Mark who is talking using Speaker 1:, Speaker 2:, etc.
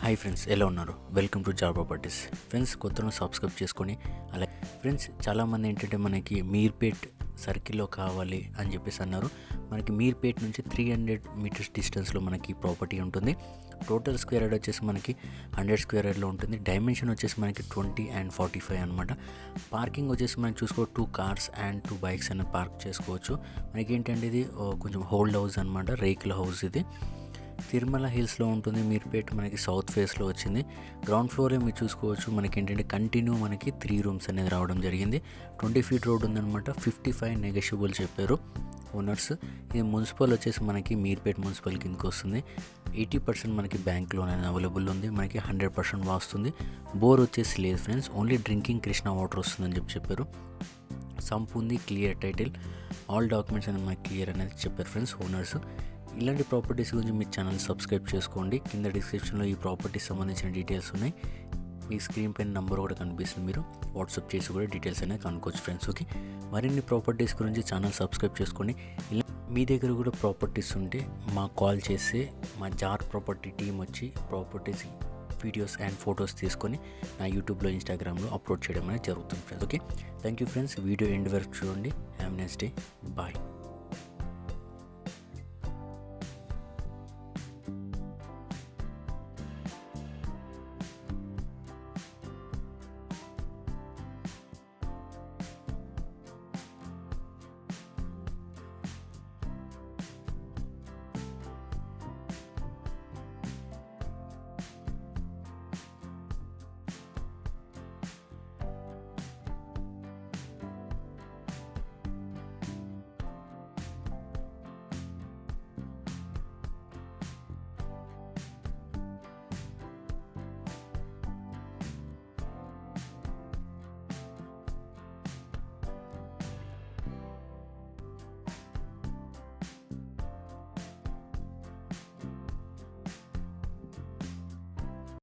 Speaker 1: Hi friends, ఎలా ఉన్నారు? Welcome to job properties. Friends, కొత్తను సబ్స్క్రైబ్ చేసుకొని అలాగే ఫ్రెండ్స్ చాలామంది ఏంటంటే మనకి మీర్పేట్ సర్కిల్లో కావాలి అని చెప్పేసి అన్నారు. మనకి మీర్పేట్ నుంచి 300 మీటర్స్ డిస్టెన్స్లో మనకి ప్రాపర్టీ ఉంటుంది. టోటల్ స్క్వేర్ యార్డ్ వచ్చేసి మనకి 100 స్క్వేర్ యార్డ్లో ఉంటుంది. డైమెన్షన్ వచ్చేసి మనకి 20 and 45 అనమాట. పార్కింగ్ వచ్చేసి మనకి 2 కార్స్ అండ్ 2 బైక్స్ అనేది పార్క్ చేసుకోవచ్చు. మనకి ఏంటంటే ఇది కొంచెం హోల్డ్ హౌస్ అనమాట, రేకుల హౌస్. ఇది తిరుమల హిల్స్లో ఉంటుంది. మీర్పేట్ మనకి సౌత్ ఫేస్లో వచ్చింది. గ్రౌండ్ ఫ్లోరే మీరు చూసుకోవచ్చు. మనకి ఏంటంటే కంటిన్యూ మనకి 3 రూమ్స్ అనేది రావడం జరిగింది. 20 feet రోడ్ ఉందన్నమాట. 55 నెగోషియబుల్ చెప్పారు ఓనర్స్. ఇది మున్సిపల్ వచ్చేసి మనకి మీర్పేట్ మున్సిపల్ కిందకి వస్తుంది. 80% మనకి బ్యాంక్ లోన్ అనేది అవైలబుల్ ఉంది. మనకి 100% వస్తుంది. బోర్ వచ్చేసి లేదు friends, only drinking Krishna water వస్తుందని చెప్పారు. సంప్ ఉంది, క్లియర్ టైటిల్, ఆల్ డాక్యుమెంట్స్ అనేది మనకి క్లియర్ అనేది చెప్పారు ఫ్రెండ్స్ ఓనర్స్. ఇలాంటి ప్రాపర్టీస్ గురించి మీ ఛానల్ సబ్స్క్రైబ్ చేసుకోండి. కింద డిస్క్రిప్షన్లో ఈ ప్రాపర్టీస్ సంబంధించిన డీటెయిల్స్ ఉన్నాయి. మీ స్క్రీన్ పైన నెంబర్ కూడా కనిపిస్తుంది, మీరు వాట్సాప్ చేసి కూడా డీటెయిల్స్ అనేది కనుక్కోవచ్చు ఫ్రెండ్స్. ఓకే, మరిన్ని ప్రాపర్టీస్ గురించి ఛానల్ సబ్స్క్రైబ్ చేసుకొని ఇలా మీ దగ్గర కూడా ప్రాపర్టీస్ ఉంటే మాకు కాల్ చేస్తే మా జార్ ప్రాపర్టీ టీం వచ్చి ప్రాపర్టీస్ వీడియోస్ అండ్ ఫొటోస్ తీసుకొని నా యూట్యూబ్లో, ఇన్స్టాగ్రామ్లో అప్లోడ్ చేయడం అనేది జరుగుతుంది friends. Okay, thank you friends. Video end వరకు చూడండి. Have nice day. బాయ్.